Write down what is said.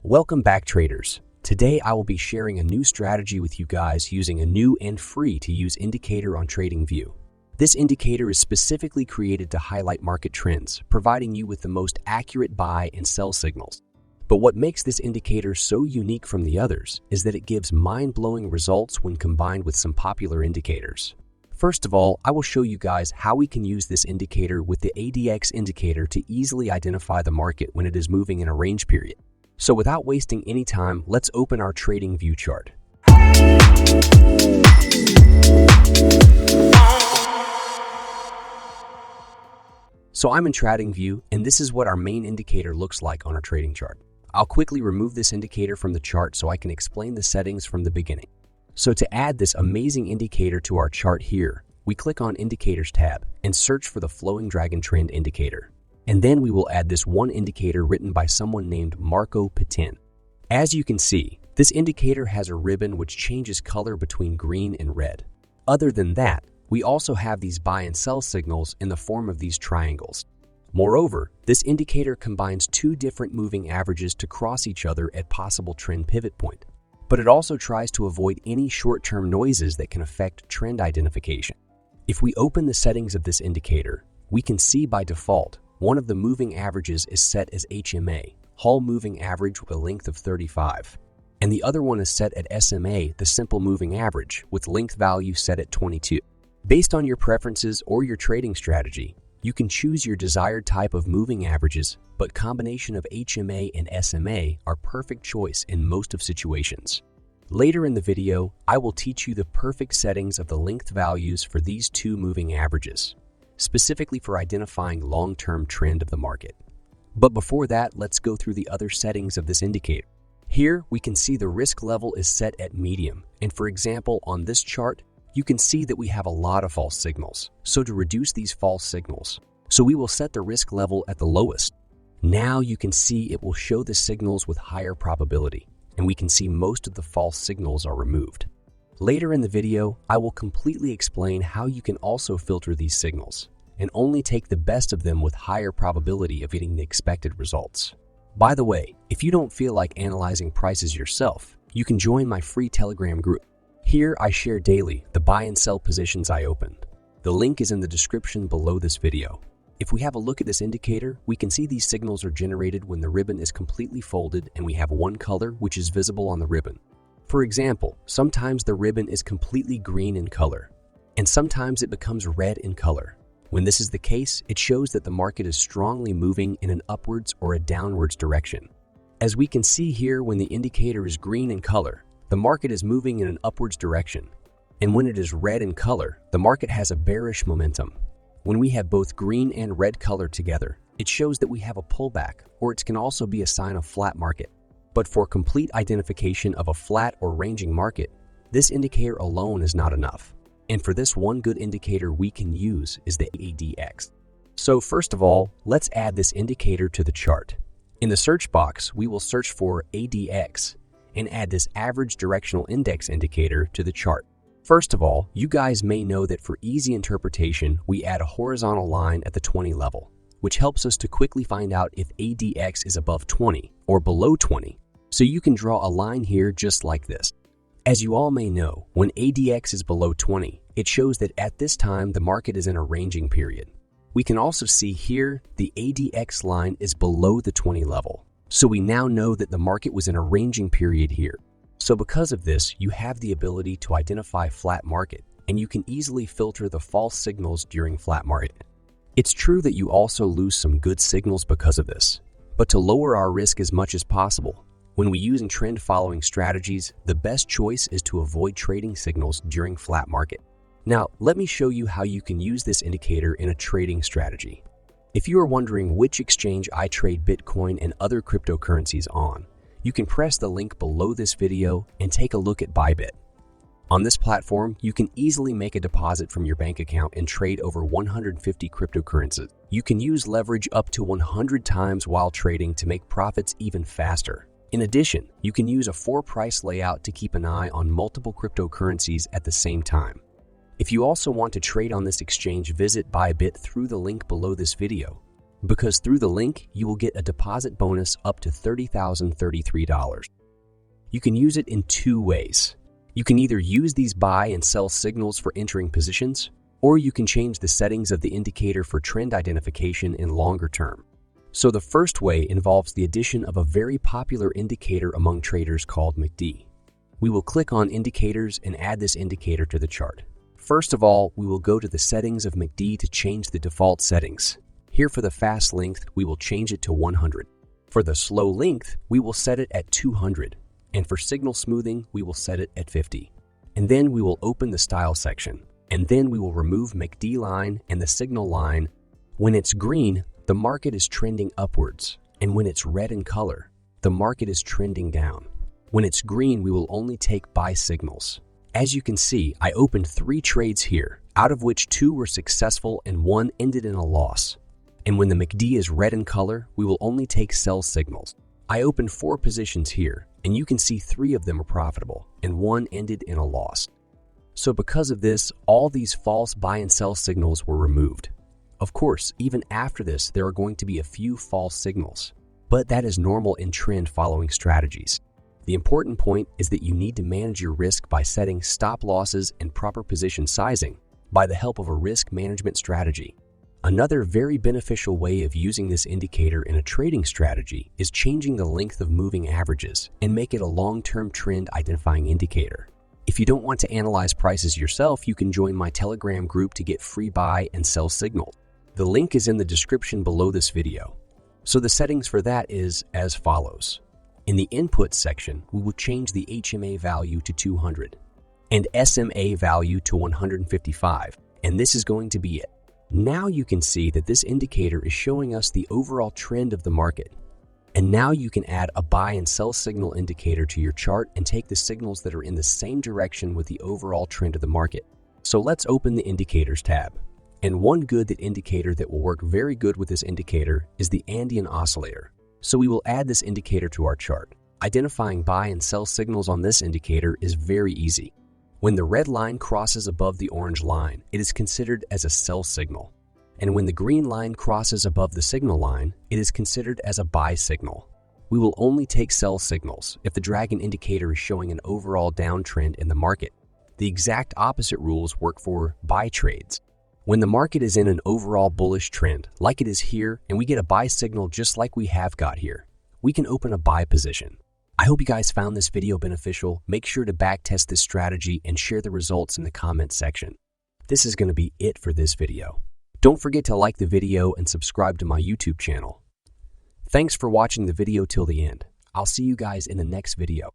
Welcome back, traders. Today I will be sharing a new strategy with you guys using a new and free to use indicator on Tradingview. This indicator is specifically created to highlight market trends, providing you with the most accurate buy and sell signals. But what makes this indicator so unique from the others is that it gives mind-blowing results when combined with some popular indicators. First of all, I will show you guys how we can use this indicator with the ADX indicator to easily identify the market when it is moving in a range period. So without wasting any time, let's open our Tradingview chart. So I'm in Tradingview, and this is what our main indicator looks like on our trading chart. I'll quickly remove this indicator from the chart so I can explain the settings from the beginning. So to add this amazing indicator to our chart here, we click on Indicators tab and search for the Flowing Dragon Trend indicator. And then we will add this one indicator written by someone named Marco Patin. As you can see, this indicator has a ribbon which changes color between green and red. Other than that, we also have these buy and sell signals in the form of these triangles. Moreover, this indicator combines two different moving averages to cross each other at possible trend pivot point. But it also tries to avoid any short-term noises that can affect trend identification. If we open the settings of this indicator, we can see by default, one of the moving averages is set as HMA, Hall Moving Average with a length of 35, and the other one is set at SMA, the Simple Moving Average, with length value set at 22. Based on your preferences or your trading strategy, you can choose your desired type of moving averages, but combination of HMA and SMA are perfect choice in most of situations. Later in the video, I will teach you the perfect settings of the length values for these two moving averages, specifically for identifying long-term trend of the market. But before that, let's go through the other settings of this indicator. Here, we can see the risk level is set at medium, and for example, on this chart, you can see that we have a lot of false signals. So to reduce these false signals, we will set the risk level at the lowest. Now you can see it will show the signals with higher probability, and we can see most of the false signals are removed. Later in the video, I will completely explain how you can also filter these signals and only take the best of them with higher probability of getting the expected results. By the way, if you don't feel like analyzing prices yourself, you can join my free Telegram group. Here I share daily the buy and sell positions I opened. The link is in the description below this video. If we have a look at this indicator, we can see these signals are generated when the ribbon is completely folded and we have one color which is visible on the ribbon. For example, sometimes the ribbon is completely green in color, and sometimes it becomes red in color. When this is the case, it shows that the market is strongly moving in an upwards or a downwards direction. As we can see here, when the indicator is green in color, the market is moving in an upwards direction. And when it is red in color, the market has a bearish momentum. When we have both green and red color together, it shows that we have a pullback, or it can also be a sign of flat market. But for complete identification of a flat or ranging market, this indicator alone is not enough. And for this, one good indicator we can use is the ADX. So first of all, let's add this indicator to the chart. In the search box, we will search for ADX and add this average directional index indicator to the chart. First of all, you guys may know that for easy interpretation, we add a horizontal line at the 20 level, which helps us to quickly find out if ADX is above 20 or below 20. So you can draw a line here just like this. As you all may know, when ADX is below 20, it shows that at this time the market is in a ranging period. We can also see here the ADX line is below the 20 level. So we now know that the market was in a ranging period here. So because of this, you have the ability to identify flat market, and you can easily filter the false signals during flat market. It's true that you also lose some good signals because of this, but to lower our risk as much as possible, when we use trend following strategies, the best choice is to avoid trading signals during flat market. Now, let me show you how you can use this indicator in a trading strategy. If you are wondering which exchange I trade Bitcoin and other cryptocurrencies on, you can press the link below this video and take a look at Bybit. On this platform, you can easily make a deposit from your bank account and trade over 150 cryptocurrencies. You can use leverage up to 100 times while trading to make profits even faster. In addition, you can use a 4-price layout to keep an eye on multiple cryptocurrencies at the same time. If you also want to trade on this exchange, visit Bybit through the link below this video. because through the link, you will get a deposit bonus up to $30,033. You can use it in two ways. You can either use these buy and sell signals for entering positions, or you can change the settings of the indicator for trend identification in longer term. So the first way involves the addition of a very popular indicator among traders called MACD. We will click on Indicators and add this indicator to the chart. First of all, we will go to the settings of MACD to change the default settings. Here for the fast length, we will change it to 100. For the slow length, we will set it at 200. And for signal smoothing, we will set it at 50. And then we will open the style section. And then we will remove MACD line and the signal line. When it's green, the market is trending upwards. And when it's red in color, the market is trending down. When it's green, we will only take buy signals. As you can see, I opened 3 trades here, out of which 2 were successful and 1 ended in a loss. And when the MACD is red in color, we will only take sell signals. I opened 4 positions here, and you can see 3 of them are profitable, and 1 ended in a loss. So because of this, all these false buy and sell signals were removed. Of course, even after this, there are going to be a few false signals, but that is normal in trend following strategies. The important point is that you need to manage your risk by setting stop losses and proper position sizing by the help of a risk management strategy. Another very beneficial way of using this indicator in a trading strategy is changing the length of moving averages and make it a long-term trend identifying indicator. If you don't want to analyze prices yourself, you can join my Telegram group to get free buy and sell signals. The link is in the description below this video. So the settings for that is as follows. In the input section, we will change the HMA value to 200 and SMA value to 155, and this is going to be it. Now you can see that this indicator is showing us the overall trend of the market. And now you can add a buy and sell signal indicator to your chart and take the signals that are in the same direction with the overall trend of the market. So let's open the Indicators tab. And one good indicator that will work very good with this indicator is the Andean Oscillator. So we will add this indicator to our chart. Identifying buy and sell signals on this indicator is very easy. When the red line crosses above the orange line, it is considered as a sell signal. And when the green line crosses above the signal line, it is considered as a buy signal. We will only take sell signals if the dragon indicator is showing an overall downtrend in the market. The exact opposite rules work for buy trades. When the market is in an overall bullish trend, like it is here, and we get a buy signal just like we have got here, we can open a buy position. I hope you guys found this video beneficial. Make sure to backtest this strategy and share the results in the comments section. This is going to be it for this video. Don't forget to like the video and subscribe to my YouTube channel. Thanks for watching the video till the end. I'll see you guys in the next video.